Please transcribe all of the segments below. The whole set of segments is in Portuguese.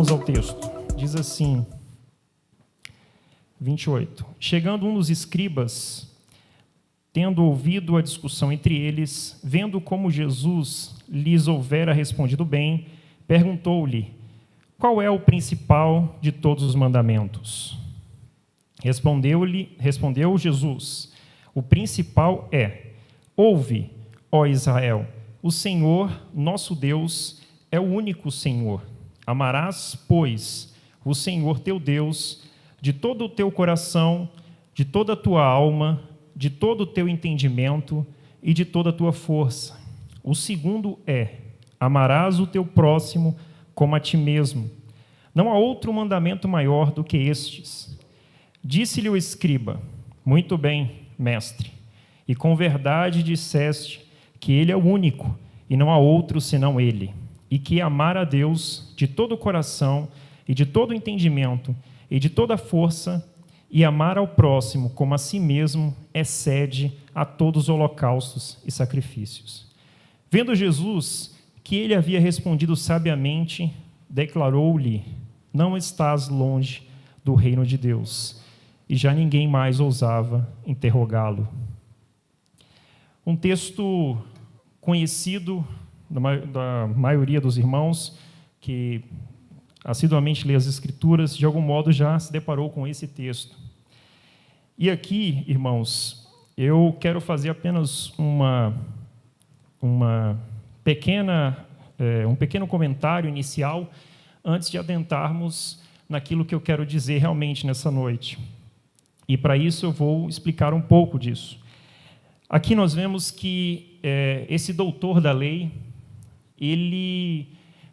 Vamos ao texto. Diz assim, 28. Chegando um dos escribas, tendo ouvido a discussão entre eles, vendo como Jesus lhes houvera respondido bem, perguntou-lhe: qual é o principal de todos os mandamentos? Respondeu Jesus: o principal é: ouve, ó Israel, o Senhor, nosso Deus, é o único Senhor. Amarás, pois, o Senhor teu Deus de todo o teu coração, de toda a tua alma, de todo o teu entendimento e de toda a tua força. O segundo é: amarás o teu próximo como a ti mesmo. Não há outro mandamento maior do que estes. Disse-lhe o escriba: muito bem, mestre, e com verdade disseste que ele é o único, e não há outro senão ele, e que amar a Deus de todo o coração, e de todo o entendimento, e de toda a força, e amar ao próximo como a si mesmo, excede a todos os holocaustos e sacrifícios. Vendo Jesus que ele havia respondido sabiamente, declarou-lhe: não estás longe do reino de Deus. E já ninguém mais ousava interrogá-lo. Um texto conhecido da maioria dos irmãos que assiduamente lê as Escrituras, de algum modo já se deparou com esse texto. E aqui, irmãos, eu quero fazer apenas um pequeno comentário inicial antes de adentrarmos naquilo que eu quero dizer realmente nessa noite. E para isso eu vou explicar um pouco disso. Aqui nós vemos que esse doutor da lei, ele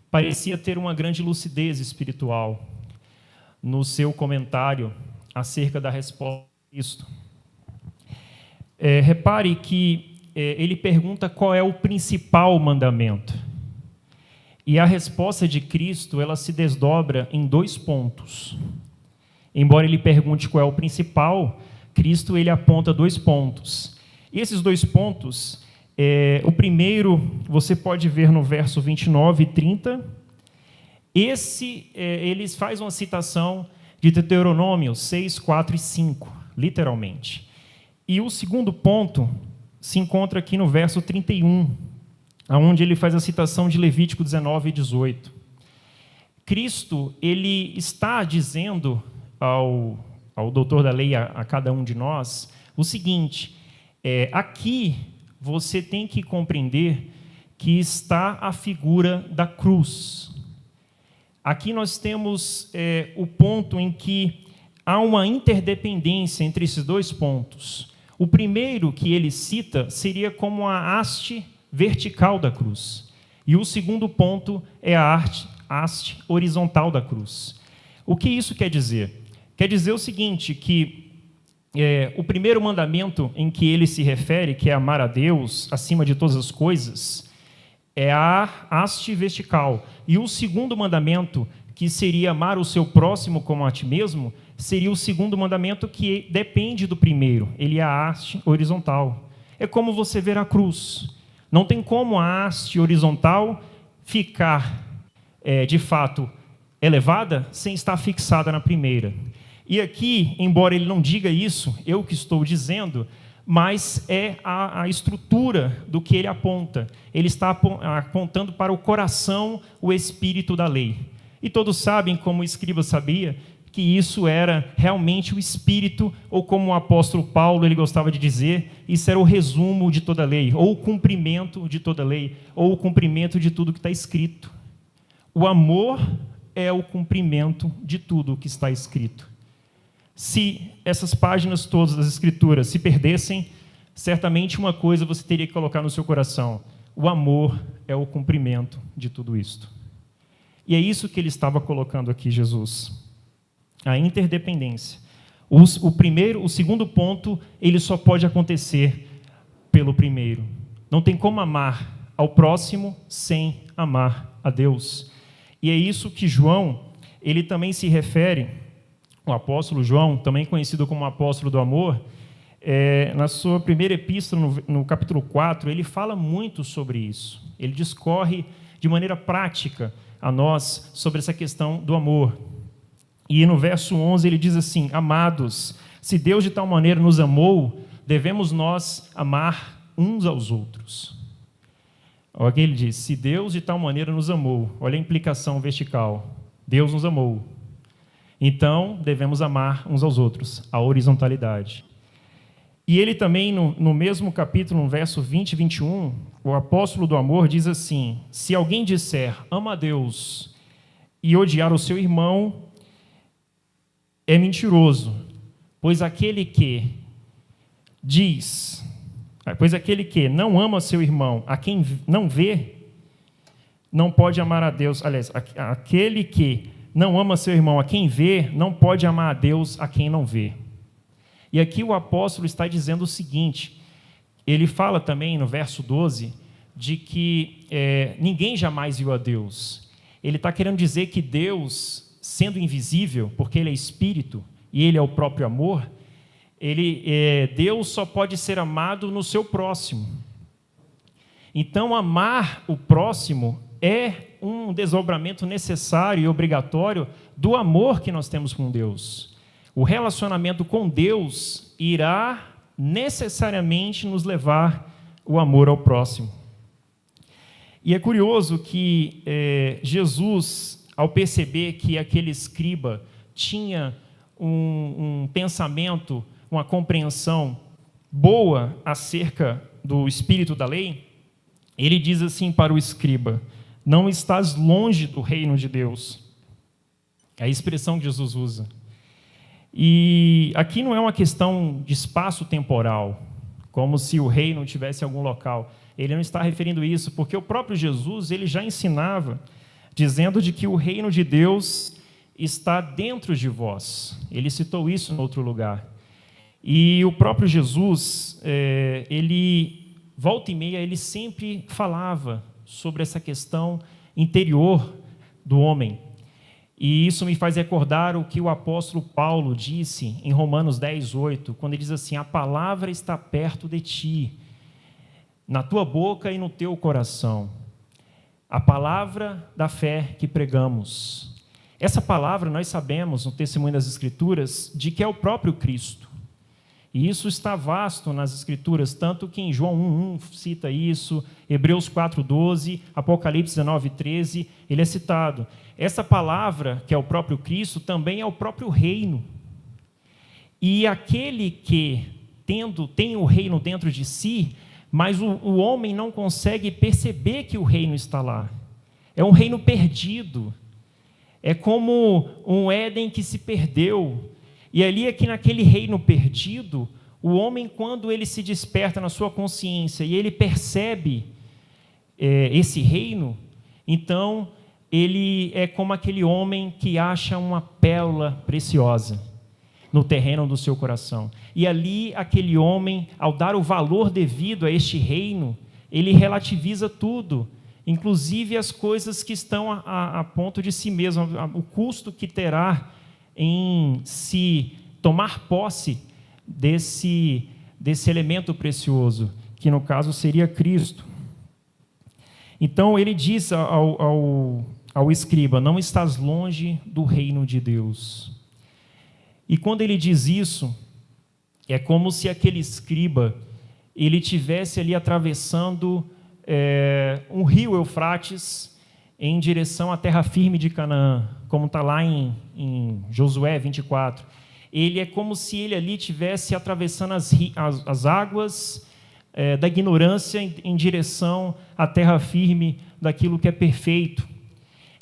parecia ter uma grande lucidez espiritual no seu comentário acerca da resposta a Cristo. Repare que ele pergunta qual é o principal mandamento. E a resposta de Cristo, ela se desdobra em 2 pontos. Embora ele pergunte qual é o principal, Cristo ele aponta 2 pontos. E esses 2 pontos, o primeiro você pode ver no verso 29 e 30. Ele faz uma citação de Deuteronômio 6, 4 e 5, literalmente. E o segundo ponto se encontra aqui no verso 31, onde ele faz a citação de Levítico 19 e 18. Cristo ele está dizendo ao doutor da lei, a cada um de nós, o seguinte: aqui você tem que compreender que está a figura da cruz. Aqui nós temos o ponto em que há uma interdependência entre esses 2 pontos. O primeiro que ele cita seria como a haste vertical da cruz. E o segundo ponto é a haste horizontal da cruz. O que isso quer dizer? Quer dizer o seguinte, que o primeiro mandamento em que ele se refere, que é amar a Deus acima de todas as coisas, é a haste vertical. E o segundo mandamento, que seria amar o seu próximo como a ti mesmo, seria o segundo mandamento que depende do primeiro. Ele é a haste horizontal. É como você ver a cruz. Não tem como a haste horizontal ficar, de fato, elevada sem estar fixada na primeira. E aqui, embora ele não diga isso, eu que estou dizendo, mas é a estrutura do que ele aponta. Ele está apontando para o coração, o espírito da lei. E todos sabem, como o escriba sabia, que isso era realmente o espírito, ou como o apóstolo Paulo ele gostava de dizer, isso era o resumo de toda a lei, ou o cumprimento de toda a lei, ou o cumprimento de tudo que está escrito. O amor é o cumprimento de tudo o que está escrito. Se essas páginas todas das Escrituras se perdessem, certamente uma coisa você teria que colocar no seu coração: o amor é o cumprimento de tudo isto. E é isso que ele estava colocando aqui, Jesus. A interdependência. O segundo ponto, ele só pode acontecer pelo primeiro. Não tem como amar ao próximo sem amar a Deus. E é isso que João, ele também se refere. O apóstolo João, também conhecido como apóstolo do amor, na sua primeira epístola, no capítulo 4, ele fala muito sobre isso. Ele discorre de maneira prática a nós sobre essa questão do amor. E no verso 11 ele diz assim: amados, se Deus de tal maneira nos amou, devemos nós amar uns aos outros. Olha o que ele diz: se Deus de tal maneira nos amou, olha a implicação vertical, Deus nos amou, então devemos amar uns aos outros, a horizontalidade. E ele também, no mesmo capítulo, no verso 20 e 21, o apóstolo do amor diz assim: se alguém disser ama a Deus e odiar o seu irmão, é mentiroso, pois aquele que não ama seu irmão, a quem não vê, não pode amar a Deus. Aliás, aquele que não ama seu irmão, a quem vê, não pode amar a Deus, a quem não vê. E aqui o apóstolo está dizendo o seguinte, ele fala também no verso 12, de que ninguém jamais viu a Deus. Ele está querendo dizer que Deus, sendo invisível, porque Ele é Espírito e Ele é o próprio amor, Deus só pode ser amado no seu próximo. Então, amar o próximo é um desdobramento necessário e obrigatório do amor que nós temos com Deus. O relacionamento com Deus irá necessariamente nos levar o amor ao próximo. E é curioso que Jesus, ao perceber que aquele escriba tinha um pensamento, uma compreensão boa acerca do espírito da lei, ele diz assim para o escriba: não estás longe do reino de Deus. É a expressão que Jesus usa. E aqui não é uma questão de espaço temporal, como se o reino tivesse em algum local. Ele não está referindo isso, porque o próprio Jesus ele já ensinava, dizendo de que o reino de Deus está dentro de vós. Ele citou isso em outro lugar. E o próprio Jesus, ele, volta e meia, ele sempre falava sobre essa questão interior do homem. E isso me faz recordar o que o apóstolo Paulo disse em Romanos 10:8, quando ele diz assim: a palavra está perto de ti, na tua boca e no teu coração. A palavra da fé que pregamos. Essa palavra nós sabemos, no testemunho das Escrituras, de que é o próprio Cristo. E isso está vasto nas Escrituras, tanto que em João 1:1 cita isso, Hebreus 4:12, Apocalipse 19:13, ele é citado. Essa palavra, que é o próprio Cristo, também é o próprio reino. E aquele que, tem o reino dentro de si, mas o homem não consegue perceber que o reino está lá. É um reino perdido. É como um Éden que se perdeu. E ali, aqui naquele reino perdido, o homem, quando ele se desperta na sua consciência e ele percebe esse reino, então ele é como aquele homem que acha uma pérola preciosa no terreno do seu coração. E ali, aquele homem, ao dar o valor devido a este reino, ele relativiza tudo, inclusive as coisas que estão a ponto de si mesmo, o custo que terá em se tomar posse desse elemento precioso, que no caso seria Cristo. Então ele diz ao escriba: não estás longe do reino de Deus. E quando ele diz isso, é como se aquele escriba ele tivesse ali atravessando um rio Eufrates em direção à terra firme de Canaã, como está lá em Josué 24. Ele é como se ele ali estivesse atravessando as águas da ignorância em direção à terra firme daquilo que é perfeito.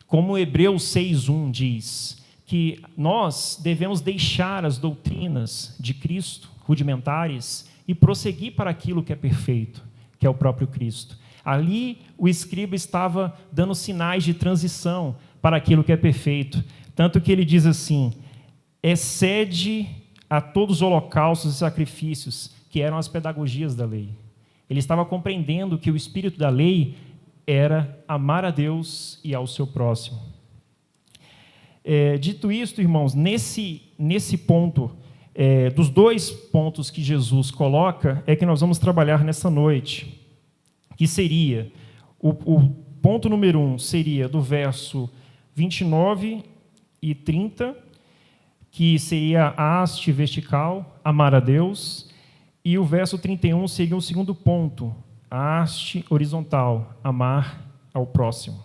Como Hebreus 6:1 diz, que nós devemos deixar as doutrinas de Cristo, rudimentares, e prosseguir para aquilo que é perfeito, que é o próprio Cristo. Ali o escriba estava dando sinais de transição para aquilo que é perfeito. Tanto que ele diz assim: excede a todos os holocaustos e sacrifícios, que eram as pedagogias da lei. Ele estava compreendendo que o espírito da lei era amar a Deus e ao seu próximo. Dito isto, irmãos, nesse ponto, dos dois pontos que Jesus coloca, é que nós vamos trabalhar nessa noite, que seria ponto número 1 seria do verso 29 e 30, que seria a haste vertical, amar a Deus, e o verso 31 seria o segundo ponto, a haste horizontal, amar ao próximo.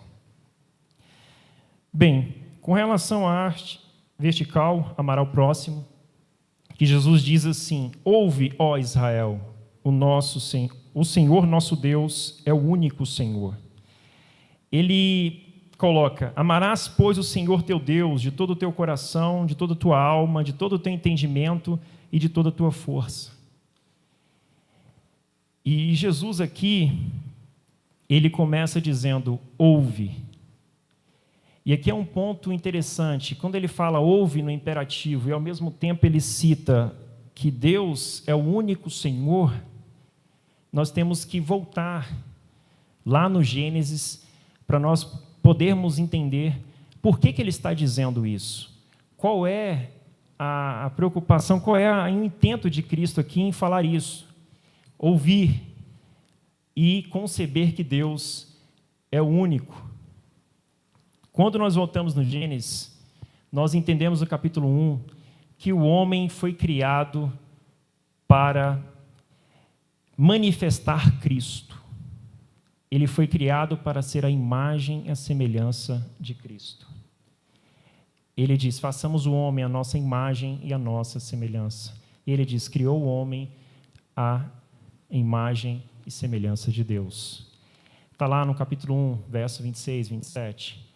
Bem, com relação à haste vertical, amar ao próximo, que Jesus diz assim: ouve, ó Israel, o Senhor nosso Deus é o único Senhor. Ele coloca: amarás, pois, o Senhor teu Deus de todo o teu coração, de toda a tua alma, de todo o teu entendimento e de toda a tua força. E Jesus aqui, ele começa dizendo: ouve. E aqui é um ponto interessante, quando ele fala ouve no imperativo e ao mesmo tempo ele cita que Deus é o único Senhor, nós temos que voltar lá no Gênesis para nós podermos entender por que ele está dizendo isso. Qual é a preocupação, qual é o intento de Cristo aqui em falar isso? Ouvir e conceber que Deus é o único. Quando nós voltamos no Gênesis, nós entendemos no capítulo 1 que o homem foi criado para manifestar Cristo. Ele foi criado para ser a imagem e a semelhança de Cristo. Ele diz: façamos o homem a nossa imagem e a nossa semelhança. E ele diz: criou o homem a imagem e semelhança de Deus. Está lá no capítulo 1, verso 26, 27.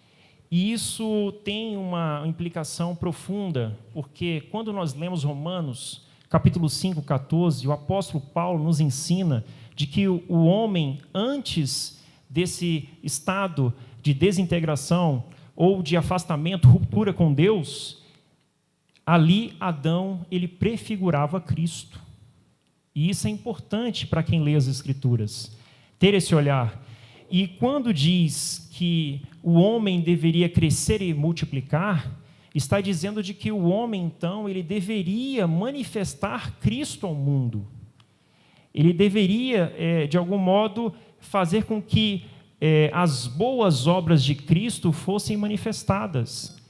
E isso tem uma implicação profunda, porque quando nós lemos Romanos, capítulo 5, 14, o apóstolo Paulo nos ensina de que o homem, antes desse estado de desintegração ou de afastamento, ruptura com Deus, ali Adão, ele prefigurava Cristo. E isso é importante para quem lê as Escrituras, ter esse olhar. E quando diz que o homem deveria crescer e multiplicar, está dizendo de que o homem, então, ele deveria manifestar Cristo ao mundo. Ele deveria, de algum modo, fazer com que as boas obras de Cristo fossem manifestadas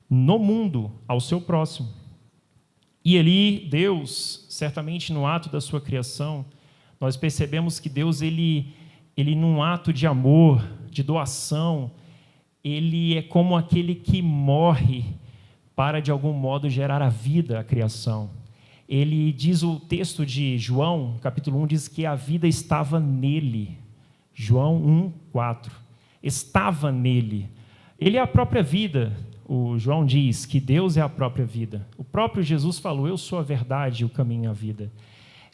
no mundo, ao seu próximo. E ali, Deus, certamente no ato da sua criação, nós percebemos que Deus, ele num ato de amor, de doação, ele é como aquele que morre para, de algum modo, gerar a vida à criação. Ele diz, o texto de João, capítulo 1, diz que a vida estava nele. João 1, 4. Estava nele. Ele é a própria vida. O João diz que Deus é a própria vida. O próprio Jesus falou: eu sou a verdade, o caminho e a vida.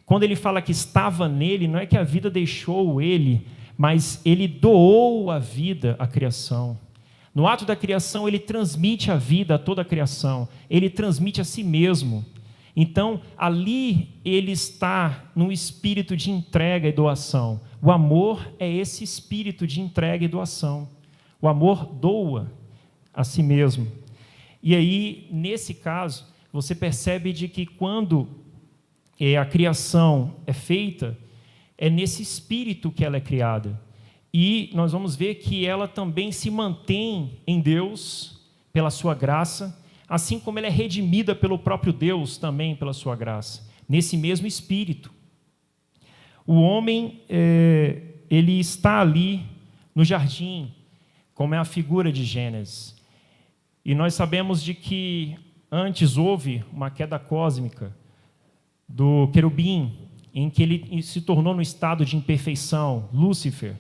Quando ele fala que estava nele, não é que a vida deixou ele, mas ele doou a vida à criação. No ato da criação, ele transmite a vida a toda a criação. Ele transmite a si mesmo. Então, ali ele está num espírito de entrega e doação. O amor é esse espírito de entrega e doação. O amor doa a si mesmo. E aí, nesse caso, você percebe de que quando a criação é feita, é nesse espírito que ela é criada. E nós vamos ver que ela também se mantém em Deus, pela sua graça, assim como ela é redimida pelo próprio Deus também, pela sua graça, nesse mesmo espírito. O homem, ele está ali no jardim, como é a figura de Gênesis. E nós sabemos de que antes houve uma queda cósmica do querubim, em que ele se tornou no estado de imperfeição, Lúcifer.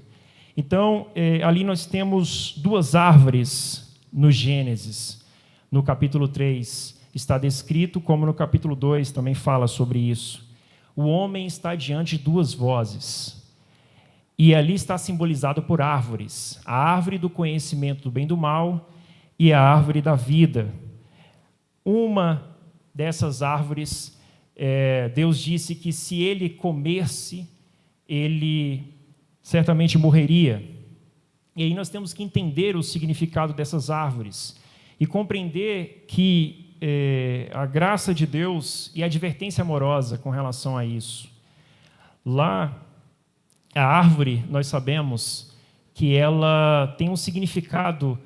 Então, ali nós temos duas árvores no Gênesis. No capítulo 3 está descrito, como no capítulo 2 também fala sobre isso. O homem está diante de duas vozes. E ali está simbolizado por árvores. A árvore do conhecimento do bem e do mal e a árvore da vida. Uma dessas árvores, Deus disse que se ele comesse, ele certamente morreria. E aí nós temos que entender o significado dessas árvores e compreender que a graça de Deus e a advertência amorosa com relação a isso. Lá, a árvore, nós sabemos que ela tem um significado.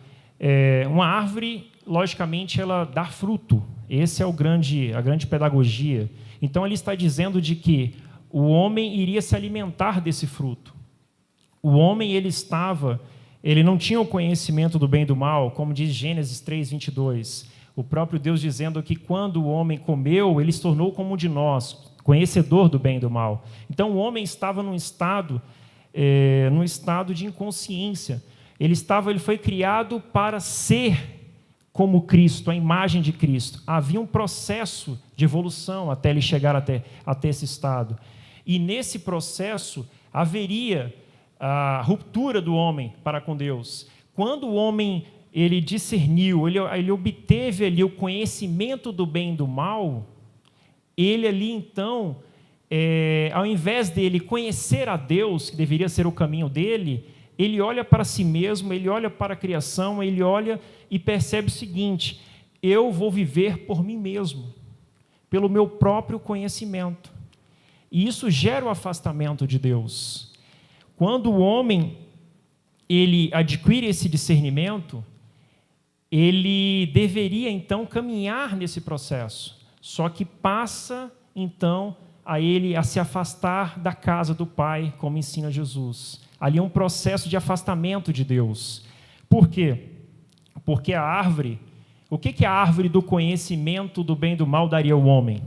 Uma árvore, logicamente, ela dá fruto. Essa é a grande pedagogia. Então, ele está dizendo de que o homem iria se alimentar desse fruto. O homem, ele não tinha o conhecimento do bem e do mal, como diz Gênesis 3:22. O próprio Deus dizendo que quando o homem comeu, ele se tornou como um de nós, conhecedor do bem e do mal. Então, o homem estava num estado de inconsciência. Ele foi criado para ser como Cristo, a imagem de Cristo. Havia um processo de evolução até ele chegar até esse estado. E nesse processo haveria a ruptura do homem para com Deus. Quando o homem ele discerniu, ele obteve ali o conhecimento do bem e do mal, ele ali então, ao invés dele conhecer a Deus, que deveria ser o caminho dele, ele olha para si mesmo, ele olha para a criação, ele olha e percebe o seguinte: eu vou viver por mim mesmo, pelo meu próprio conhecimento. E isso gera o afastamento de Deus. Quando o homem ele adquire esse discernimento, ele deveria então caminhar nesse processo, só que passa então a ele a se afastar da casa do Pai, como ensina Jesus. Ali é um processo de afastamento de Deus. Por quê? Porque a árvore, o que a árvore do conhecimento do bem e do mal daria ao homem?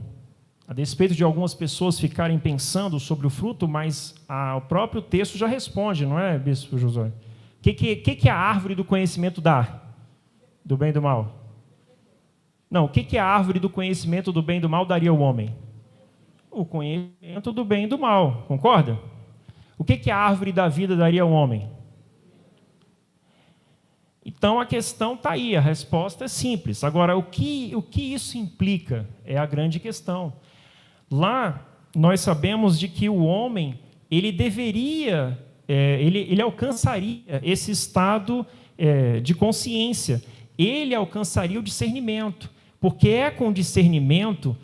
A despeito de algumas pessoas ficarem pensando sobre o fruto, mas o próprio texto já responde, não é, Bispo Josué? O que a árvore do conhecimento dá? Do bem e do mal? Não, o que a árvore do conhecimento do bem e do mal daria ao homem? O conhecimento do bem e do mal, concorda? O que a árvore da vida daria ao homem? Então, a questão está aí, a resposta é simples. Agora, o que isso implica é a grande questão. Lá, nós sabemos de que o homem, ele deveria, ele alcançaria esse estado de consciência, ele alcançaria o discernimento, porque é com o discernimento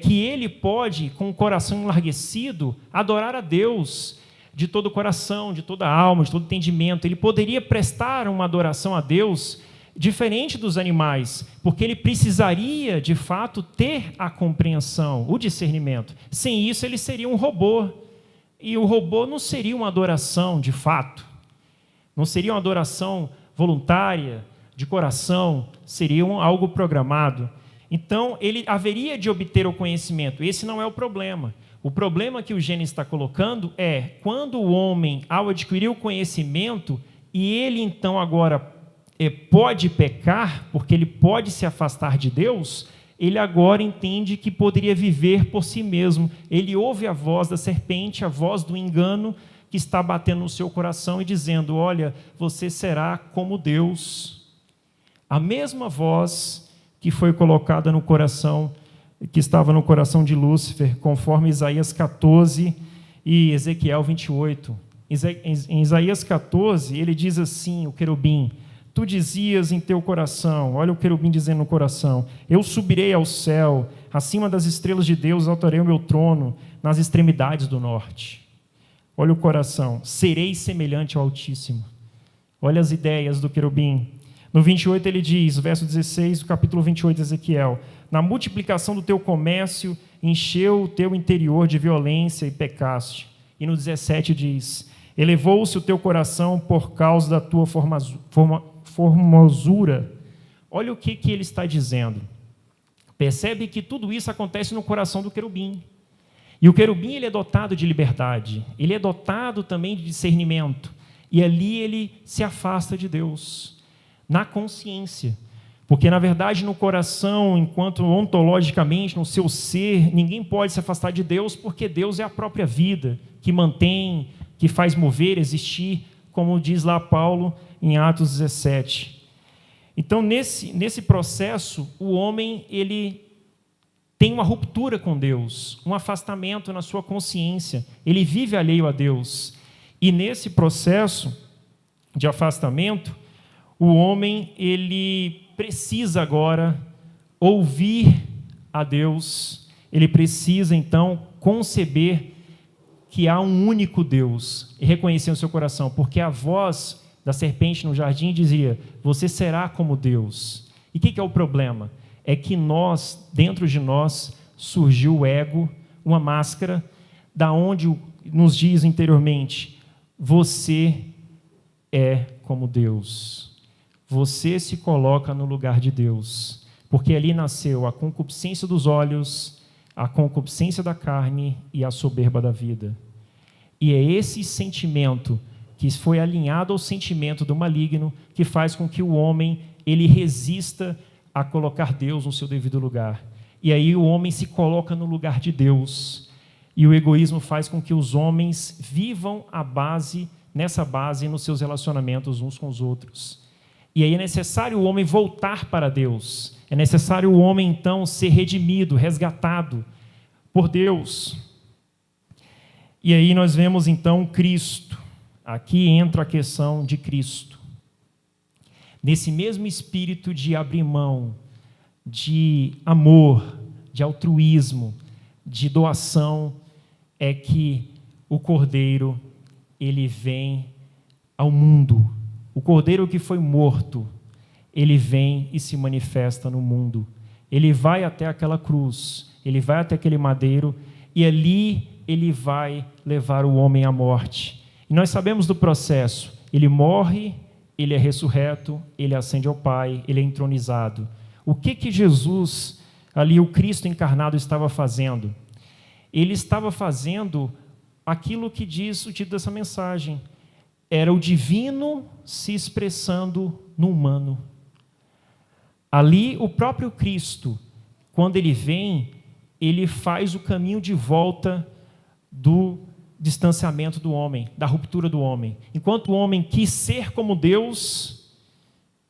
que ele pode, com o coração enlarguecido, adorar a Deus de todo o coração, de toda a alma, de todo o entendimento. Ele poderia prestar uma adoração a Deus diferente dos animais, porque ele precisaria, de fato, ter a compreensão, o discernimento. Sem isso, ele seria um robô. E o robô não seria uma adoração, de fato. Não seria uma adoração voluntária, de coração, seria algo programado. Então, ele haveria de obter o conhecimento. Esse não é o problema. O problema que o Gênesis está colocando é quando o homem, ao adquirir o conhecimento, e ele então agora pode pecar, porque ele pode se afastar de Deus, ele agora entende que poderia viver por si mesmo. Ele ouve a voz da serpente, a voz do engano, que está batendo no seu coração e dizendo: olha, você será como Deus. A mesma voz que foi colocada no coração, que estava no coração de Lúcifer, conforme Isaías 14 e Ezequiel 28. Em Isaías 14, ele diz assim, o querubim: tu dizias em teu coração, olha o querubim dizendo no coração: eu subirei ao céu, acima das estrelas de Deus altarei o meu trono, nas extremidades do norte. Olha o coração: serei semelhante ao Altíssimo. Olha as ideias do querubim. No 28 ele diz, verso 16 do capítulo 28 de Ezequiel: na multiplicação do teu comércio, encheu o teu interior de violência e pecaste. E no 17 diz: elevou-se o teu coração por causa da tua formosura. Olha o que ele está dizendo. Percebe que tudo isso acontece no coração do querubim. E o querubim ele é dotado de liberdade, ele é dotado também de discernimento. E ali ele se afasta de Deus, na consciência. Porque, na verdade, no coração, enquanto ontologicamente, no seu ser, ninguém pode se afastar de Deus, porque Deus é a própria vida, que mantém, que faz mover, existir, como diz lá Paulo em Atos 17. Então, nesse processo, o homem ele tem uma ruptura com Deus, um afastamento na sua consciência, ele vive alheio a Deus. E nesse processo de afastamento, o homem ele precisa agora ouvir a Deus, ele precisa então conceber que há um único Deus e reconhecer no seu coração, porque a voz da serpente no jardim dizia: você será como Deus. E o que é o problema? É que nós, dentro de nós, surgiu o ego, uma máscara, da onde nos diz interiormente: você é como Deus. Você se coloca no lugar de Deus, porque ali nasceu a concupiscência dos olhos, a concupiscência da carne e a soberba da vida. E é esse sentimento que foi alinhado ao sentimento do maligno que faz com que o homem ele resista a colocar Deus no seu devido lugar. E aí o homem se coloca no lugar de Deus. E o egoísmo faz com que os homens vivam nessa base nos seus relacionamentos uns com os outros. E aí é necessário o homem voltar para Deus. É necessário o homem, então, ser redimido, resgatado por Deus. E aí nós vemos, então, Cristo. Aqui entra a questão de Cristo. Nesse mesmo espírito de abrir mão, de amor, de altruísmo, de doação, é que o Cordeiro, ele vem ao mundo. O Cordeiro que foi morto, ele vem e se manifesta no mundo. Ele vai até aquela cruz, ele vai até aquele madeiro, e ali ele vai levar o homem à morte. E nós sabemos do processo. Ele morre, ele é ressurreto, ele ascende ao Pai, ele é entronizado. O que Jesus, ali o Cristo encarnado, estava fazendo? Ele estava fazendo aquilo que diz o título dessa mensagem. Era o divino se expressando no humano. Ali, o próprio Cristo, quando ele vem, ele faz o caminho de volta do distanciamento do homem, da ruptura do homem. Enquanto o homem quis ser como Deus,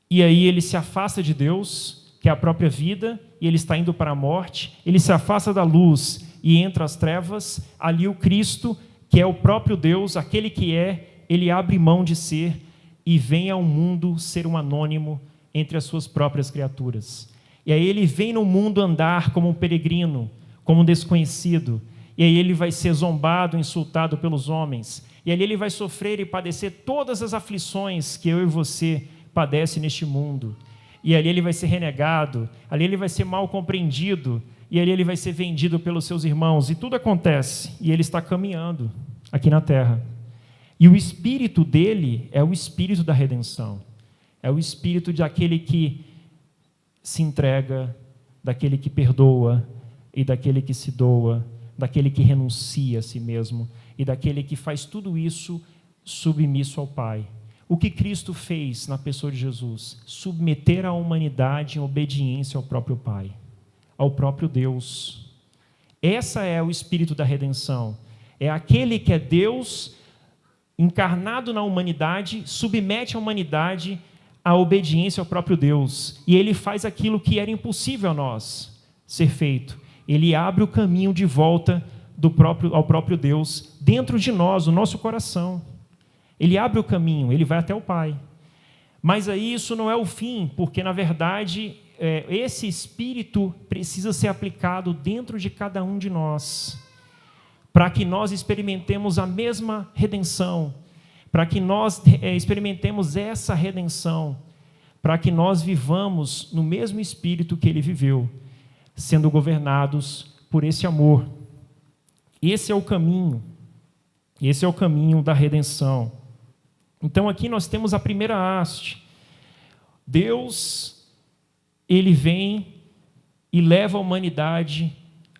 e aí ele se afasta de Deus, que é a própria vida, e ele está indo para a morte, ele se afasta da luz e entra as trevas, ali o Cristo, que é o próprio Deus, aquele que é, ele abre mão de ser e vem ao mundo ser um anônimo entre as suas próprias criaturas. E aí ele vem no mundo andar como um peregrino, como um desconhecido, e aí ele vai ser zombado, insultado pelos homens, e ali ele vai sofrer e padecer todas as aflições que eu e você padecem neste mundo, e ali ele vai ser renegado, ali ele vai ser mal compreendido, e ali ele vai ser vendido pelos seus irmãos, e tudo acontece, e ele está caminhando aqui na terra. E o espírito dele é o espírito da redenção, é o espírito daquele que se entrega, daquele que perdoa, e daquele que se doa, daquele que renuncia a si mesmo, e daquele que faz tudo isso submisso ao Pai. O que Cristo fez na pessoa de Jesus? Submeter a humanidade em obediência ao próprio Pai, ao próprio Deus. Essa é o espírito da redenção. É aquele que é Deus encarnado na humanidade, submete a humanidade à obediência ao próprio Deus. E ele faz aquilo que era impossível a nós ser feito. Ele abre o caminho de volta ao próprio Deus dentro de nós, o nosso coração. Ele abre o caminho, ele vai até o Pai. Mas aí isso não é o fim, porque, na verdade, esse Espírito precisa ser aplicado dentro de cada um de nós, para que nós experimentemos a mesma redenção, para que nós experimentemos essa redenção, para que nós vivamos no mesmo Espírito que ele viveu, sendo governados por esse amor. Esse é o caminho da redenção. Então aqui nós temos a primeira haste. Deus, ele vem e leva a humanidade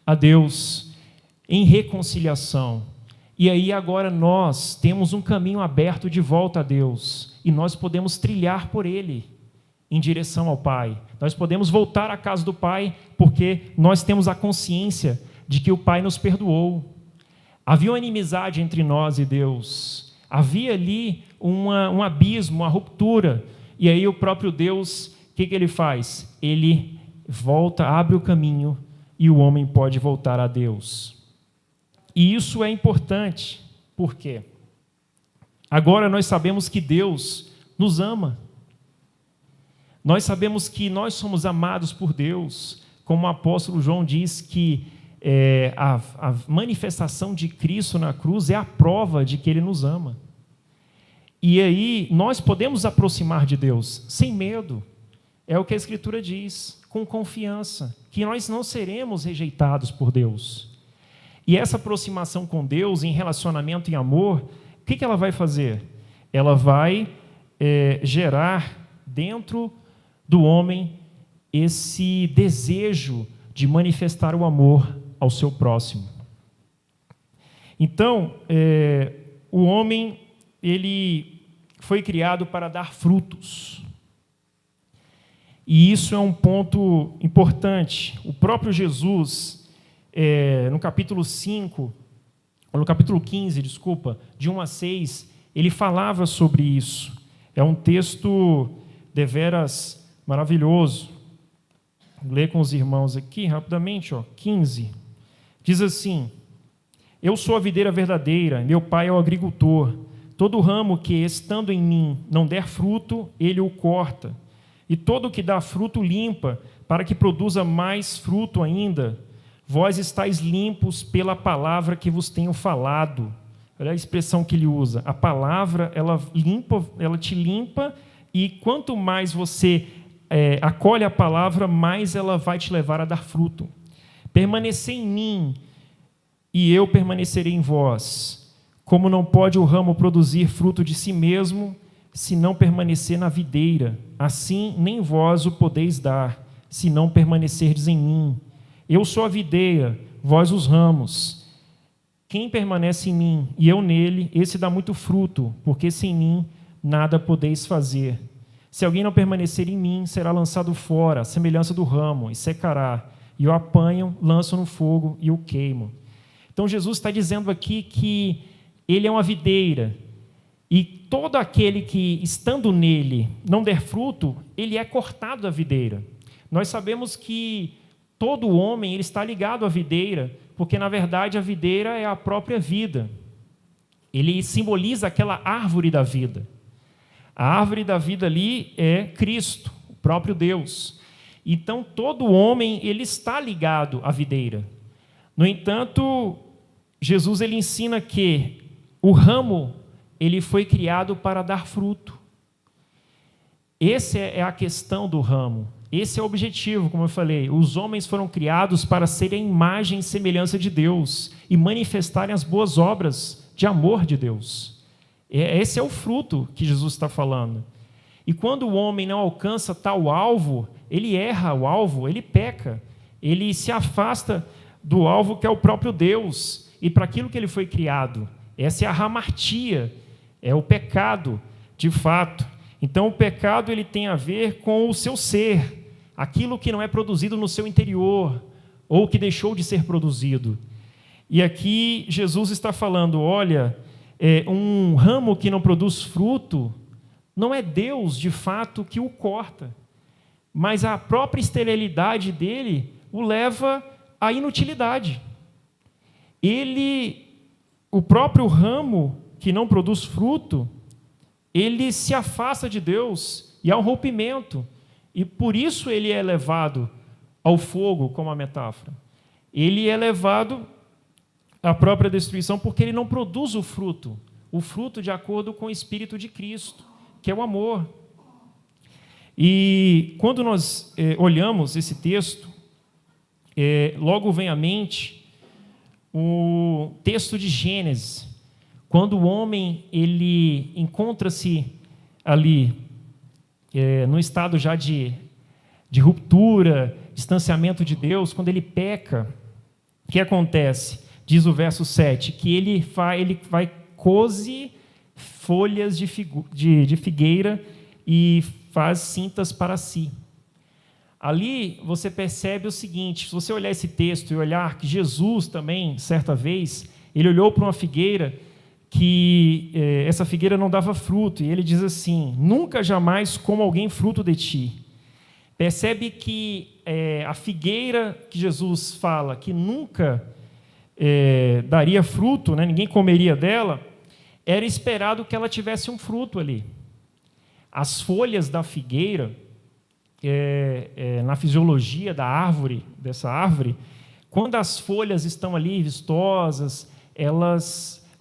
a Deus em reconciliação. E aí agora nós temos um caminho aberto de volta a Deus, e nós podemos trilhar por ele, em direção ao Pai. Nós podemos voltar à casa do Pai, porque nós temos a consciência de que o Pai nos perdoou. Havia uma inimizade entre nós e Deus. Havia ali um abismo, uma ruptura. E aí o próprio Deus, o que ele faz? Ele volta, abre o caminho, e o homem pode voltar a Deus. E isso é importante. Por quê? Agora nós sabemos que Deus nos ama. Nós sabemos que nós somos amados por Deus, como o apóstolo João diz que a manifestação de Cristo na cruz é a prova de que Ele nos ama. E aí nós podemos aproximar de Deus sem medo. É o que a Escritura diz, com confiança, que nós não seremos rejeitados por Deus. E essa aproximação com Deus, em relacionamento e amor, o que ela vai fazer? Ela vai gerar dentro do homem esse desejo de manifestar o amor ao seu próximo. Então, o homem, ele foi criado para dar frutos. E isso é um ponto importante. O próprio Jesus, no capítulo 5, ou no capítulo 15, de 1 a 6, ele falava sobre isso. É um texto deveras maravilhoso. Vou ler com os irmãos aqui, rapidamente, 15. Diz assim: Eu sou a videira verdadeira, meu pai é o agricultor. Todo ramo que, estando em mim, não der fruto, ele o corta. E todo o que dá fruto limpa, para que produza mais fruto ainda. Vós estáis limpos pela palavra que vos tenho falado. Olha a expressão que ele usa. A palavra, ela te limpa, e quanto mais você acolhe a palavra, mais ela vai te levar a dar fruto. Permanecei em mim, e eu permanecerei em vós. Como não pode o ramo produzir fruto de si mesmo, se não permanecer na videira, assim nem vós o podeis dar, se não permanecerdes em mim. Eu sou a videira, vós os ramos. Quem permanece em mim e eu nele, esse dá muito fruto, porque sem mim nada podeis fazer. Se alguém não permanecer em mim, será lançado fora, à semelhança do ramo, e secará. E o apanham, lançam no fogo e o queimam. Então Jesus está dizendo aqui que ele é uma videira, e todo aquele que, estando nele, não der fruto, ele é cortado da videira. Nós sabemos que todo homem ele está ligado à videira, porque, na verdade, a videira é a própria vida. Ele simboliza aquela árvore da vida. A árvore da vida ali é Cristo, o próprio Deus. Então, todo homem ele está ligado à videira. No entanto, Jesus ele ensina que o ramo ele foi criado para dar fruto. Essa é a questão do ramo. Esse é o objetivo, como eu falei. Os homens foram criados para serem a imagem e semelhança de Deus e manifestarem as boas obras de amor de Deus. Esse é o fruto que Jesus está falando. E quando o homem não alcança tal alvo, ele erra o alvo, ele peca. Ele se afasta do alvo que é o próprio Deus e para aquilo que ele foi criado. Essa é a hamartia, é o pecado, de fato. Então, o pecado ele tem a ver com o seu ser, aquilo que não é produzido no seu interior, ou que deixou de ser produzido. E aqui Jesus está falando, olha, um ramo que não produz fruto, não é Deus, de fato, que o corta, mas a própria esterilidade dele o leva à inutilidade. O próprio ramo que não produz fruto, ele se afasta de Deus e há um rompimento. E por isso ele é levado ao fogo, como a metáfora. Ele é levado à própria destruição porque ele não produz o fruto de acordo com o Espírito de Cristo, que é o amor. E quando nós olhamos esse texto, logo vem à mente o texto de Gênesis, quando o homem ele encontra-se ali no estado já de ruptura, distanciamento de Deus, quando ele peca, o que acontece? Diz o verso 7, que ele vai cose folhas de figueira e faz cintas para si. Ali você percebe o seguinte, se você olhar esse texto e olhar que Jesus também, certa vez, ele olhou para uma figueira que essa figueira não dava fruto, e ele diz assim, nunca jamais coma alguém fruto de ti. Percebe que a figueira que Jesus fala, que nunca daria fruto, né, ninguém comeria dela, era esperado que ela tivesse um fruto ali. As folhas da figueira, na fisiologia dessa árvore, Quando as folhas estão ali vistosas,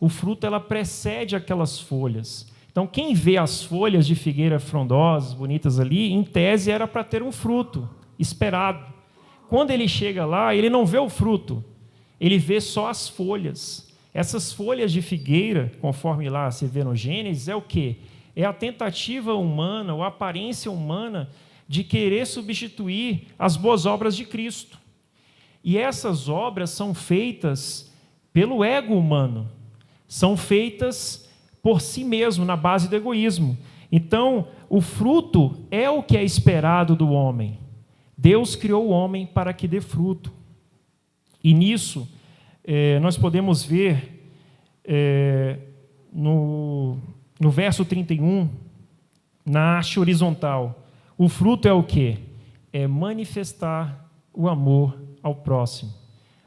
o fruto ela precede aquelas folhas. Então, quem vê as folhas de figueira frondosas, bonitas ali, em tese era para ter um fruto esperado. Quando ele chega lá, ele não vê o fruto, ele vê só as folhas. Essas folhas de figueira, conforme lá se vê no Gênesis, é o quê? É a tentativa humana, ou a aparência humana, de querer substituir as boas obras de Cristo. E essas obras são feitas pelo ego humano, são feitas por si mesmo, na base do egoísmo. Então, o fruto é o que é esperado do homem. Deus criou o homem para que dê fruto. E nisso, nós podemos ver no verso 31, na haste horizontal, o fruto é o quê? É manifestar o amor ao próximo.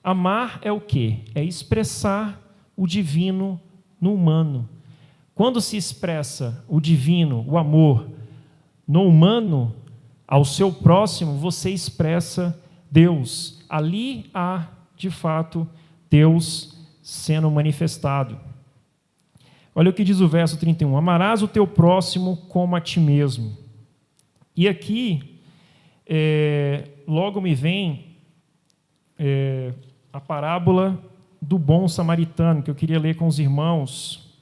Amar é o quê? É expressar o divino no humano. Quando se expressa o divino, o amor, no humano, ao seu próximo, você expressa Deus. Ali há, de fato, Deus sendo manifestado. Olha o que diz o verso 31. Amarás o teu próximo como a ti mesmo. E aqui, logo me vem a parábola do bom samaritano, que eu queria ler com os irmãos,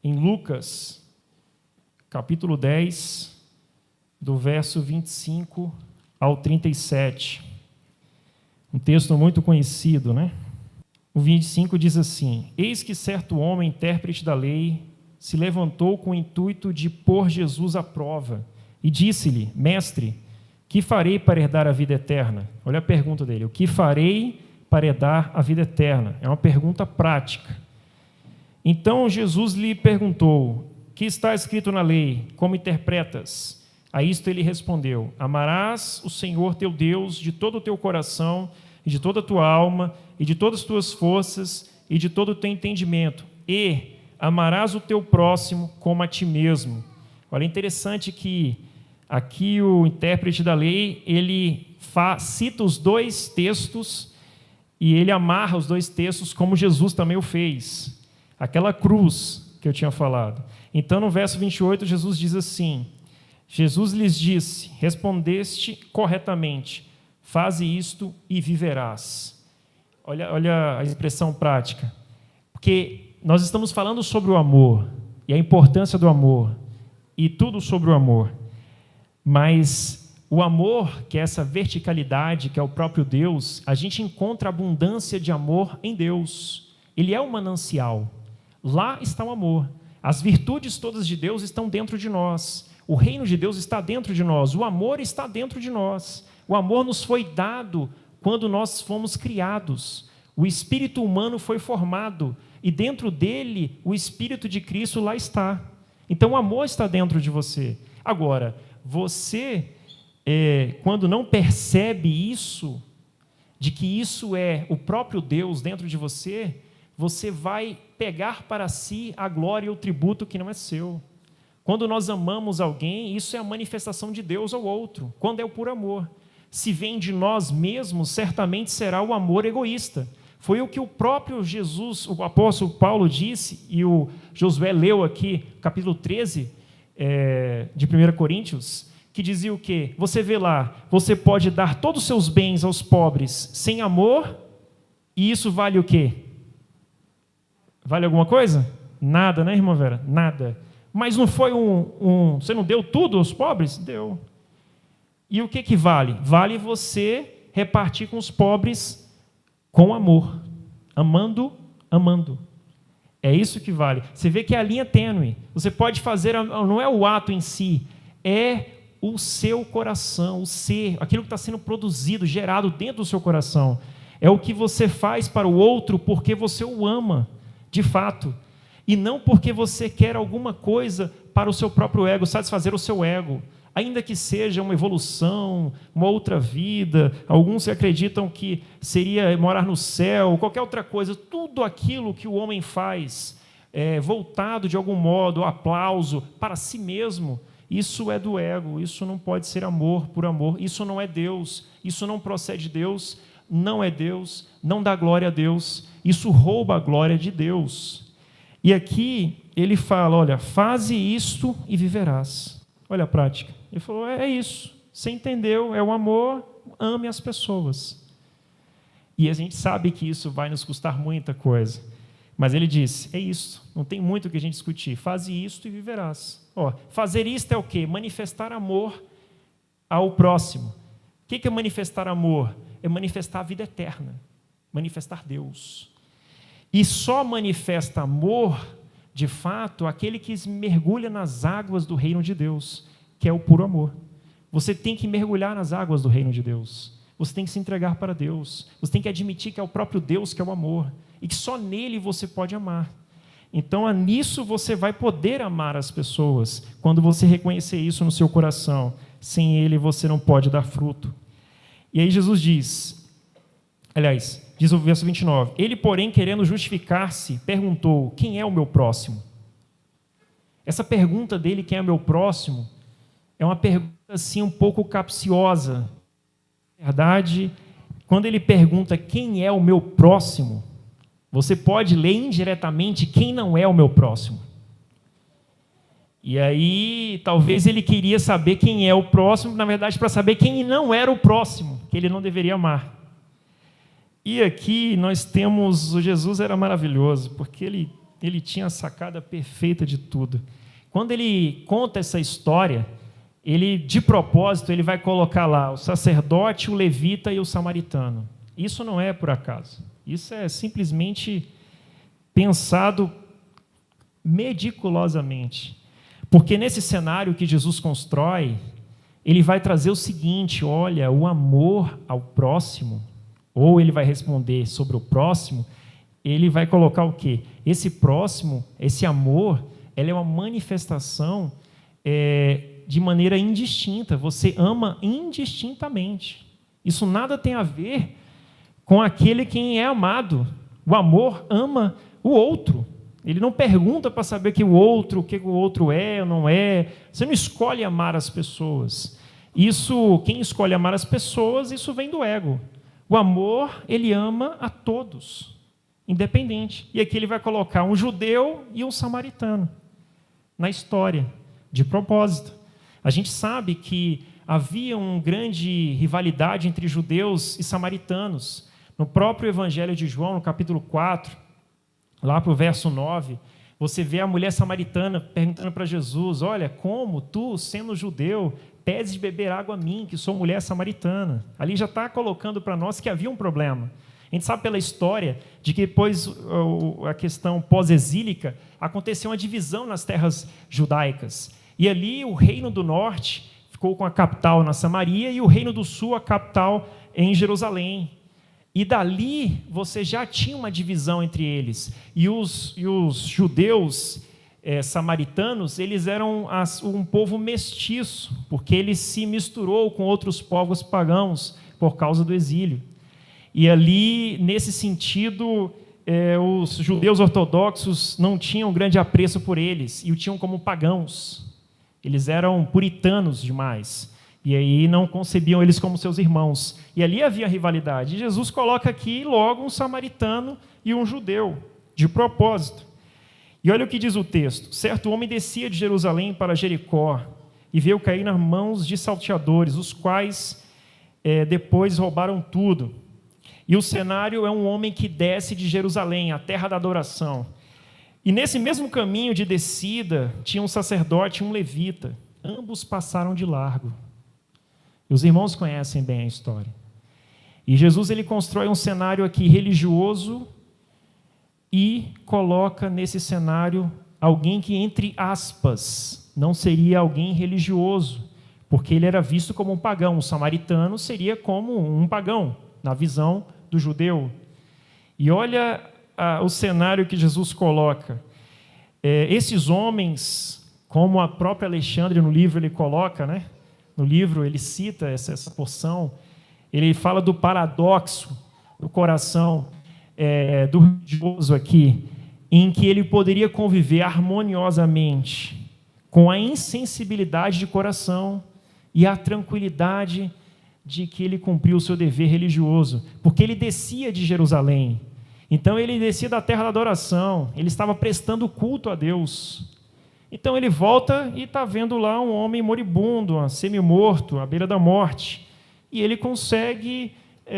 em Lucas, capítulo 10, do verso 25 ao 37. Um texto muito conhecido, né? O 25 diz assim: Eis que certo homem, intérprete da lei, se levantou com o intuito de pôr Jesus à prova, e disse-lhe: Mestre, que farei para herdar a vida eterna? Olha a pergunta dele: o que farei para herdar a vida eterna? É uma pergunta prática. Então Jesus lhe perguntou: que está escrito na lei? Como interpretas? A isto ele respondeu: Amarás o Senhor teu Deus de todo o teu coração, e de toda a tua alma, e de todas as tuas forças, e de todo o teu entendimento, e amarás o teu próximo como a ti mesmo. Olha, é interessante que aqui o intérprete da lei, ele cita os dois textos, e ele amarra os dois textos como Jesus também o fez. Aquela cruz que eu tinha falado. Então, no verso 28, Jesus diz assim: Jesus lhes disse: respondeste corretamente, faze isto e viverás. Olha a expressão prática. Porque nós estamos falando sobre o amor, e a importância do amor, e tudo sobre o amor. Mas o amor, que é essa verticalidade, que é o próprio Deus, a gente encontra abundância de amor em Deus. Ele é um manancial. Lá está o amor. As virtudes todas de Deus estão dentro de nós. O reino de Deus está dentro de nós. O amor está dentro de nós. O amor nos foi dado quando nós fomos criados. O espírito humano foi formado e dentro dele o espírito de Cristo lá está. Então o amor está dentro de você. Agora, você, quando não percebe isso, de que isso é o próprio Deus dentro de você, você vai pegar para si a glória e o tributo que não é seu. Quando nós amamos alguém, isso é a manifestação de Deus ao outro, quando é por amor. Se vem de nós mesmos, certamente será o amor egoísta. Foi o que o próprio Jesus, o apóstolo Paulo disse, e o Josué leu aqui, capítulo 13 de 1 Coríntios, que dizia o quê? Você vê lá, você pode dar todos os seus bens aos pobres sem amor, e isso vale o quê? Vale alguma coisa? Nada, né, irmã Vera? Nada. Mas não foi você não deu tudo aos pobres? Deu. E o que vale? Vale você repartir com os pobres com amor. Amando, amando. É isso que vale. Você vê que é a linha tênue. Você pode fazer, não é o ato em si, é o seu coração, o ser, aquilo que está sendo produzido, gerado dentro do seu coração. É o que você faz para o outro porque você o ama. De fato, e não porque você quer alguma coisa para o seu próprio ego, satisfazer o seu ego, ainda que seja uma evolução, uma outra vida. Alguns acreditam que seria morar no céu, qualquer outra coisa. Tudo aquilo que o homem faz, voltado de algum modo ao aplauso para si mesmo, isso é do ego, isso não pode ser amor por amor, isso não é Deus, isso não procede de Deus. não é Deus, não dá glória a Deus, isso rouba a glória de Deus. E aqui ele fala, olha, faze isto e viverás. Olha a prática. Ele falou, é isso, você entendeu, é o amor, ame as pessoas. E a gente sabe que isso vai nos custar muita coisa. Mas ele disse, é isso, não tem muito o que a gente discutir, faze isto e viverás. Fazer isto é o quê? Manifestar amor ao próximo. O que é manifestar amor? É manifestar a vida eterna, manifestar Deus. E só manifesta amor, de fato, aquele que mergulha nas águas do reino de Deus, que é o puro amor. Você tem que mergulhar nas águas do reino de Deus. Você tem que se entregar para Deus. Você tem que admitir que é o próprio Deus que é o amor. E que só nele você pode amar. Então, nisso você vai poder amar as pessoas, quando você reconhecer isso no seu coração. Sem ele você não pode dar fruto. E aí Jesus diz, diz o verso 29, ele, porém, querendo justificar-se, perguntou, quem é o meu próximo? Essa pergunta dele, quem é o meu próximo, é uma pergunta assim um pouco capciosa. Na verdade, quando ele pergunta quem é o meu próximo, você pode ler indiretamente quem não é o meu próximo. E aí, talvez ele queria saber quem é o próximo, na verdade, para saber quem não era o próximo, que ele não deveria amar. E aqui nós temos, o Jesus era maravilhoso, porque ele tinha a sacada perfeita de tudo. Quando ele conta essa história, ele, de propósito, ele vai colocar lá o sacerdote, o levita e o samaritano. Isso não é por acaso. Isso é simplesmente pensado meticulosamente. Porque nesse cenário que Jesus constrói, ele vai trazer o seguinte, olha, o amor ao próximo, ou ele vai responder sobre o próximo, ele vai colocar o quê? Esse próximo, esse amor, ela é uma manifestação de maneira indistinta, você ama indistintamente. Isso nada tem a ver com aquele quem é amado. O amor ama o outro. Ele não pergunta para saber o que o outro é ou não é. Você não escolhe amar as pessoas. Quem escolhe amar as pessoas, isso vem do ego. O amor, ele ama a todos, independente. E aqui ele vai colocar um judeu e um samaritano na história, de propósito. A gente sabe que havia uma grande rivalidade entre judeus e samaritanos. No próprio Evangelho de João, no capítulo 4, lá para o verso 9, você vê a mulher samaritana perguntando para Jesus, olha, como tu, sendo judeu, pedes de beber água a mim, que sou mulher samaritana. Ali já está colocando para nós que havia um problema. A gente sabe pela história de que depois a questão pós-exílica aconteceu uma divisão nas terras judaicas. E ali o reino do norte ficou com a capital na Samaria e o reino do sul a capital em Jerusalém. E dali você já tinha uma divisão entre eles. E os judeus samaritanos, eles eram um povo mestiço, porque ele se misturou com outros povos pagãos por causa do exílio. E ali, nesse sentido, os judeus ortodoxos não tinham grande apreço por eles, e o tinham como pagãos. Eles eram puritanos demais. E aí não concebiam eles como seus irmãos. E ali havia rivalidade. E Jesus coloca aqui logo um samaritano e um judeu, de propósito. E olha o que diz o texto. Certo homem descia de Jerusalém para Jericó e veio cair nas mãos de salteadores, os quais depois roubaram tudo. E o cenário é um homem que desce de Jerusalém, a terra da adoração. E nesse mesmo caminho de descida, tinha um sacerdote e um levita. Ambos passaram de largo. E os irmãos conhecem bem a história. E Jesus ele constrói um cenário aqui religioso e coloca nesse cenário alguém que, entre aspas, não seria alguém religioso, porque ele era visto como um pagão. O samaritano seria como um pagão, na visão do judeu. E olha o cenário que Jesus coloca. Esses homens, como a própria Alexandre no livro ele coloca, né? No livro ele cita essa porção, ele fala do paradoxo do coração do religioso aqui, em que ele poderia conviver harmoniosamente com a insensibilidade de coração e a tranquilidade de que ele cumpriu o seu dever religioso, porque ele descia de Jerusalém. Então ele descia da terra da adoração, ele estava prestando culto a Deus. Então ele volta e está vendo lá um homem moribundo, semi-morto, à beira da morte. E ele consegue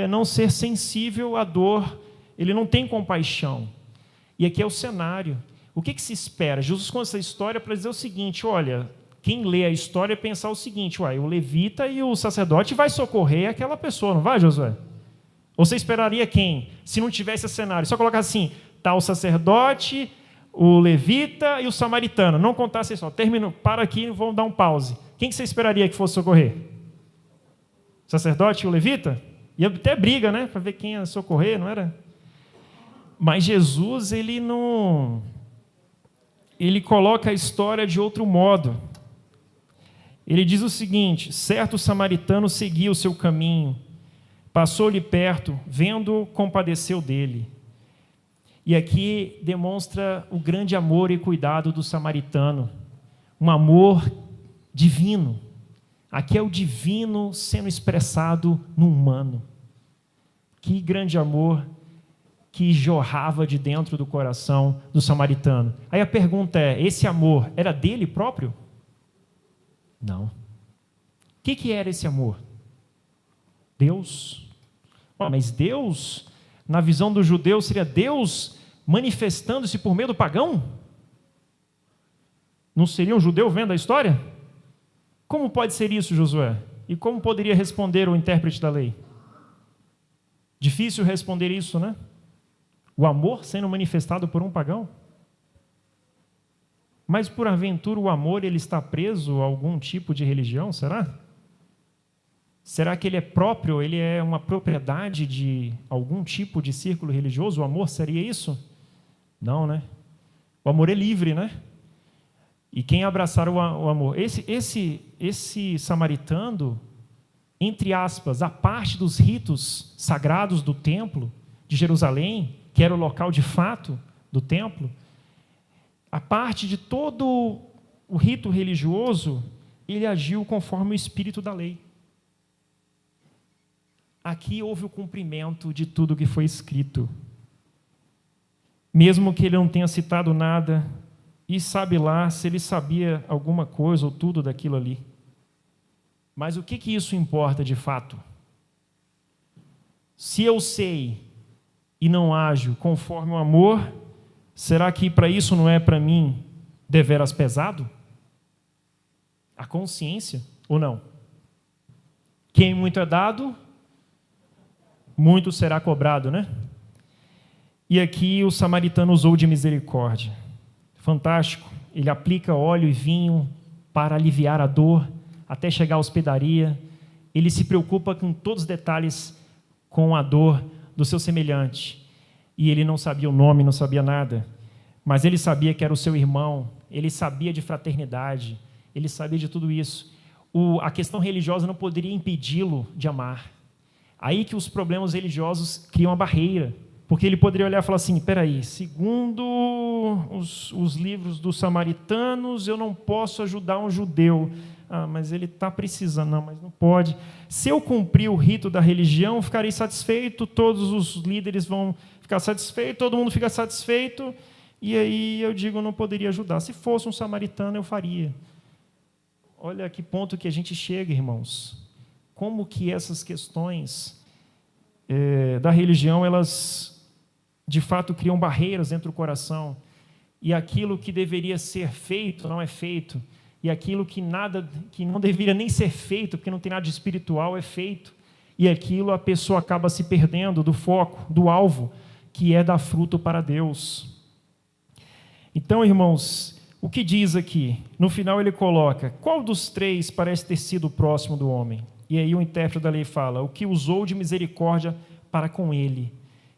não ser sensível à dor, ele não tem compaixão. E aqui é o cenário. O que se espera? Jesus conta essa história para dizer o seguinte, olha, quem lê a história pensar o seguinte, o levita e o sacerdote vai socorrer aquela pessoa, não vai, Josué? Ou você esperaria quem? Se não tivesse esse cenário, só colocar assim, está o sacerdote, o levita e o samaritano. Não contasse só, termino, para aqui e vamos dar um pause. Quem que você esperaria que fosse socorrer? O sacerdote e o levita? E até briga, né? Para ver quem ia socorrer, não era? Mas Jesus, ele coloca a história de outro modo. Ele diz o seguinte, certo samaritano seguia o seu caminho, passou-lhe perto, vendo-o, compadeceu dele. E aqui demonstra o grande amor e cuidado do samaritano, um amor divino. Aqui é o divino sendo expressado no humano. Que grande amor que jorrava de dentro do coração do samaritano. Aí a pergunta é, esse amor era dele próprio? Não. O que era esse amor? Deus. Mas Deus, na visão do judeu, seria Deus manifestando-se por meio do pagão? Não seria um judeu vendo a história? Como pode ser isso, Josué? E como poderia responder o intérprete da lei? Difícil responder isso, né? O amor sendo manifestado por um pagão? Mas, por aventura, o amor ele está preso a algum tipo de religião, será? Será que ele é próprio, ele é uma propriedade de algum tipo de círculo religioso? O amor seria isso? Não, né? O amor é livre, né? E quem abraçar o amor? Esse samaritano, entre aspas, a parte dos ritos sagrados do templo de Jerusalém, que era o local de fato do templo, a parte de todo o rito religioso, ele agiu conforme o espírito da lei. Aqui houve o cumprimento de tudo que foi escrito. Mesmo que ele não tenha citado nada, e sabe lá se ele sabia alguma coisa ou tudo daquilo ali. Mas o que isso importa de fato? Se eu sei e não ajo conforme o amor, será que para isso não é para mim deveras pesado? A consciência ou não? Quem muito é dado, muito será cobrado, né? E aqui o samaritano usou de misericórdia. Fantástico. Ele aplica óleo e vinho para aliviar a dor, até chegar à hospedaria. Ele se preocupa com todos os detalhes com a dor do seu semelhante. E ele não sabia o nome, não sabia nada. Mas ele sabia que era o seu irmão, ele sabia de fraternidade, ele sabia de tudo isso. A questão religiosa não poderia impedi-lo de amar. Aí que os problemas religiosos criam uma barreira, porque ele poderia olhar e falar assim, peraí, segundo os livros dos samaritanos, eu não posso ajudar um judeu. Mas ele está precisando. Não, mas não pode. Se eu cumprir o rito da religião, ficarei satisfeito, todos os líderes vão ficar satisfeitos, todo mundo fica satisfeito, e aí eu digo, eu não poderia ajudar. Se fosse um samaritano, eu faria. Olha a que ponto que a gente chega, irmãos. Como que essas questões da religião, elas de fato criam barreiras dentro do coração, e aquilo que deveria ser feito não é feito, e aquilo que não deveria nem ser feito, porque não tem nada de espiritual, é feito, e aquilo a pessoa acaba se perdendo do foco, do alvo, que é dar fruto para Deus. Então, irmãos, o que diz aqui? No final ele coloca, qual dos três parece ter sido o próximo do homem? E aí o intérprete da lei fala, o que usou de misericórdia para com ele.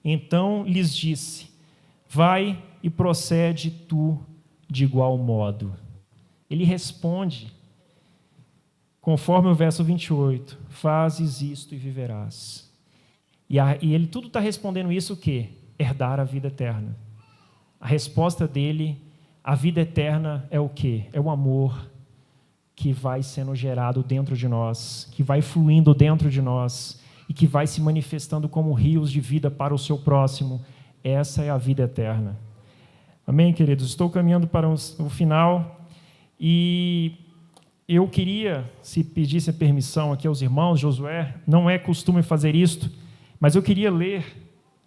Então lhes disse, vai e procede tu de igual modo. Ele responde, conforme o verso 28, fazes isto e viverás. E ele tudo está respondendo isso o quê? Herdar a vida eterna. A resposta dele, a vida eterna é o quê? É o amor que vai sendo gerado dentro de nós, que vai fluindo dentro de nós e que vai se manifestando como rios de vida para o seu próximo. Essa é a vida eterna. Amém, queridos? Estou caminhando para o final e eu queria, se pedisse permissão aqui aos irmãos, Josué, não é costume fazer isto, mas eu queria ler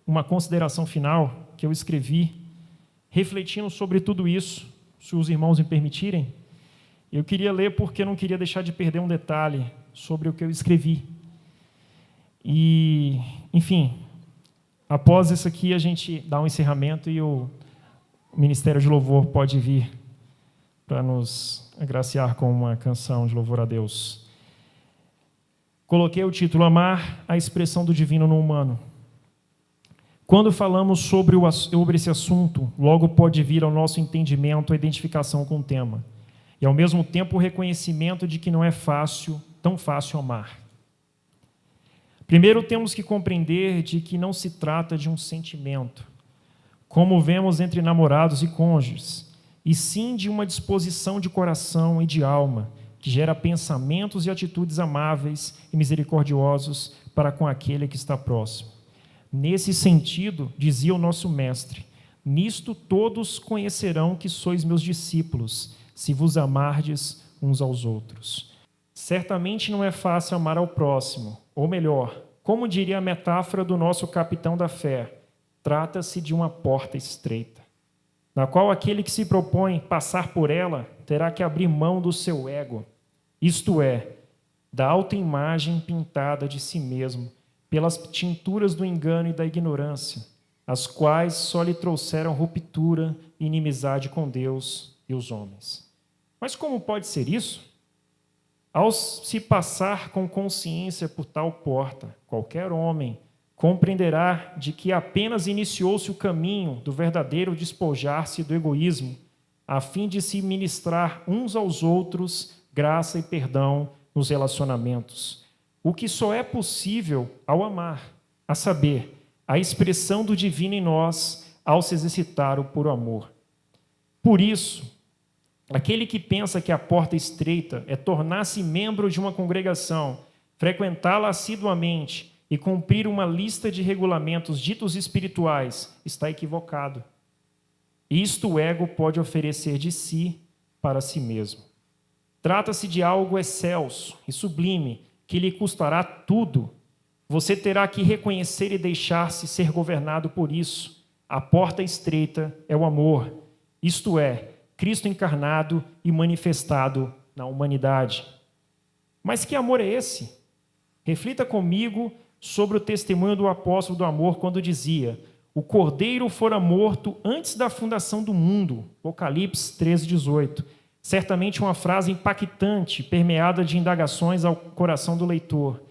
uma consideração final que eu escrevi, refletindo sobre tudo isso, se os irmãos me permitirem. Eu queria ler porque não queria deixar de perder um detalhe sobre o que eu escrevi. E, enfim, após isso aqui, a gente dá um encerramento e o Ministério de Louvor pode vir para nos agraciar com uma canção de louvor a Deus. Coloquei o título Amar a expressão do divino no humano. Quando falamos sobre esse assunto, logo pode vir ao nosso entendimento a identificação com o tema e, ao mesmo tempo, o reconhecimento de que não é tão fácil amar. Primeiro, temos que compreender de que não se trata de um sentimento, como vemos entre namorados e cônjuges, e sim de uma disposição de coração e de alma, que gera pensamentos e atitudes amáveis e misericordiosos para com aquele que está próximo. Nesse sentido, dizia o nosso mestre, nisto todos conhecerão que sois meus discípulos, se vos amardes uns aos outros. Certamente não é fácil amar ao próximo, ou melhor, como diria a metáfora do nosso capitão da fé, trata-se de uma porta estreita, na qual aquele que se propõe passar por ela terá que abrir mão do seu ego, isto é, da autoimagem pintada de si mesmo, pelas tinturas do engano e da ignorância, as quais só lhe trouxeram ruptura e inimizade com Deus e os homens. Mas como pode ser isso? Ao se passar com consciência por tal porta, qualquer homem compreenderá de que apenas iniciou-se o caminho do verdadeiro despojar-se do egoísmo, a fim de se ministrar uns aos outros graça e perdão nos relacionamentos, o que só é possível ao amar, a saber, a expressão do divino em nós ao se exercitar o puro amor. Por isso, aquele que pensa que a porta estreita é tornar-se membro de uma congregação, frequentá-la assiduamente e cumprir uma lista de regulamentos ditos espirituais, está equivocado. Isto o ego pode oferecer de si para si mesmo. Trata-se de algo excelso e sublime, que lhe custará tudo. Você terá que reconhecer e deixar-se ser governado por isso. A porta estreita é o amor, isto é, Cristo encarnado e manifestado na humanidade. Mas que amor é esse? Reflita comigo sobre o testemunho do apóstolo do amor quando dizia: o cordeiro fora morto antes da fundação do mundo. Apocalipse 13:18. Certamente uma frase impactante, permeada de indagações ao coração do leitor.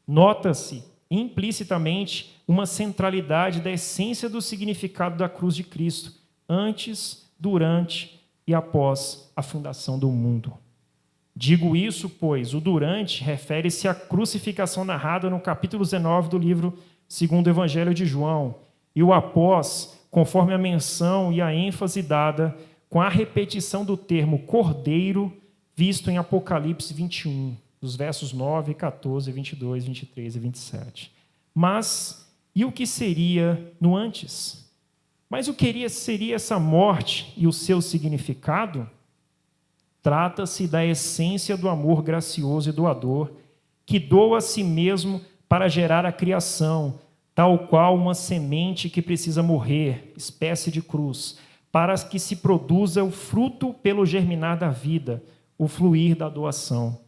Nota-se implicitamente uma centralidade da essência do significado da cruz de Cristo, antes, durante e após a fundação do mundo. Digo isso, pois o durante refere-se à crucificação narrada no capítulo 19 do livro segundo o Evangelho de João, e o após, conforme a menção e a ênfase dada com a repetição do termo cordeiro, visto em Apocalipse 21, dos versos 9, 14, 22, 23 e 27. Mas, e o que seria no antes? Mas o que seria essa morte e o seu significado? Trata-se da essência do amor gracioso e doador, que doa a si mesmo para gerar a criação, tal qual uma semente que precisa morrer, espécie de cruz, para que se produza o fruto pelo germinar da vida, o fluir da doação.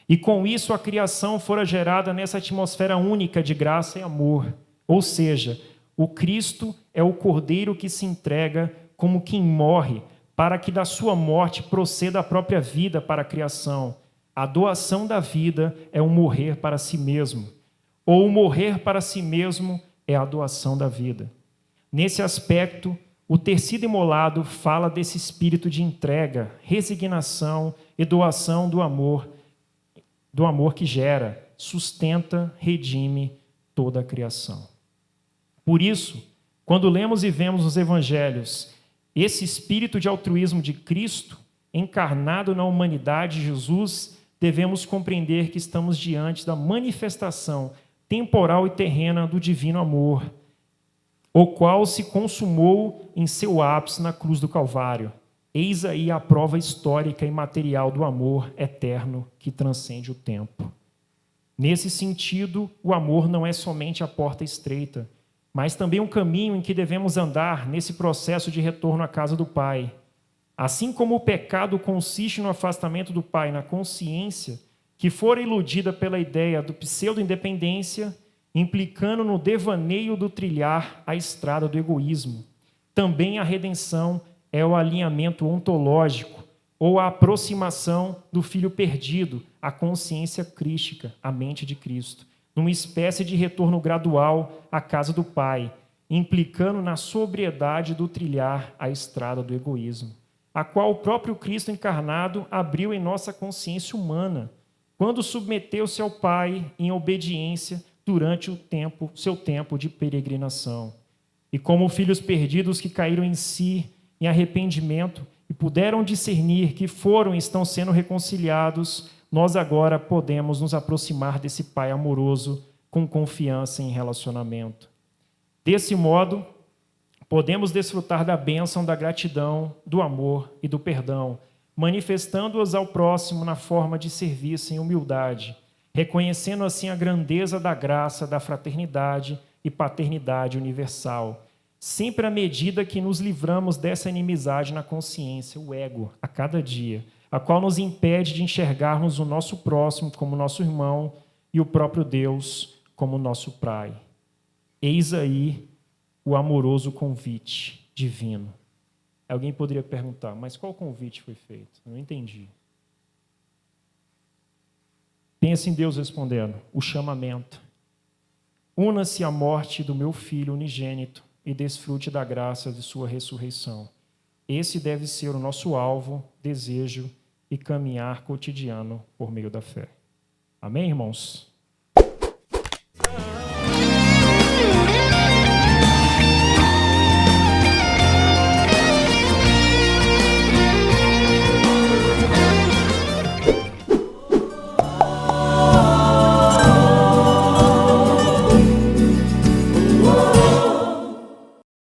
E com isso a criação fora gerada nessa atmosfera única de graça e amor, ou seja, o Cristo é o cordeiro que se entrega como quem morre, para que da sua morte proceda a própria vida para a criação. A doação da vida é o morrer para si mesmo, ou o morrer para si mesmo é a doação da vida. Nesse aspecto, o ter sido imolado fala desse espírito de entrega, resignação e doação do amor que gera, sustenta, redime toda a criação. Por isso, quando lemos e vemos os evangelhos esse espírito de altruísmo de Cristo, encarnado na humanidade, Jesus, devemos compreender que estamos diante da manifestação temporal e terrena do divino amor, o qual se consumou em seu ápice na cruz do Calvário. Eis aí a prova histórica e material do amor eterno que transcende o tempo. Nesse sentido, o amor não é somente a porta estreita, mas também um caminho em que devemos andar nesse processo de retorno à casa do Pai. Assim como o pecado consiste no afastamento do Pai na consciência, que fora iludida pela ideia do pseudo-independência, implicando no devaneio do trilhar a estrada do egoísmo, também a redenção é o alinhamento ontológico, ou a aproximação do filho perdido à consciência crística, à mente de Cristo, numa espécie de retorno gradual à casa do Pai, implicando na sobriedade do trilhar a estrada do egoísmo, a qual o próprio Cristo encarnado abriu em nossa consciência humana, quando submeteu-se ao Pai em obediência durante seu tempo de peregrinação. E como filhos perdidos que caíram em si, em arrependimento, e puderam discernir que foram e estão sendo reconciliados, nós agora podemos nos aproximar desse Pai amoroso com confiança em relacionamento. Desse modo, podemos desfrutar da bênção da gratidão, do amor e do perdão, manifestando-as ao próximo na forma de serviço em humildade, reconhecendo assim a grandeza da graça, da fraternidade e paternidade universal, sempre à medida que nos livramos dessa inimizade na consciência, o ego, a cada dia, a qual nos impede de enxergarmos o nosso próximo como nosso irmão e o próprio Deus como nosso Pai. Eis aí o amoroso convite divino. Alguém poderia perguntar, mas qual convite foi feito? Eu não entendi. Pense em Deus respondendo, o chamamento. Una-se à morte do meu filho unigênito e desfrute da graça de sua ressurreição. Esse deve ser o nosso alvo, desejo e caminhar cotidiano por meio da fé. Amém, irmãos?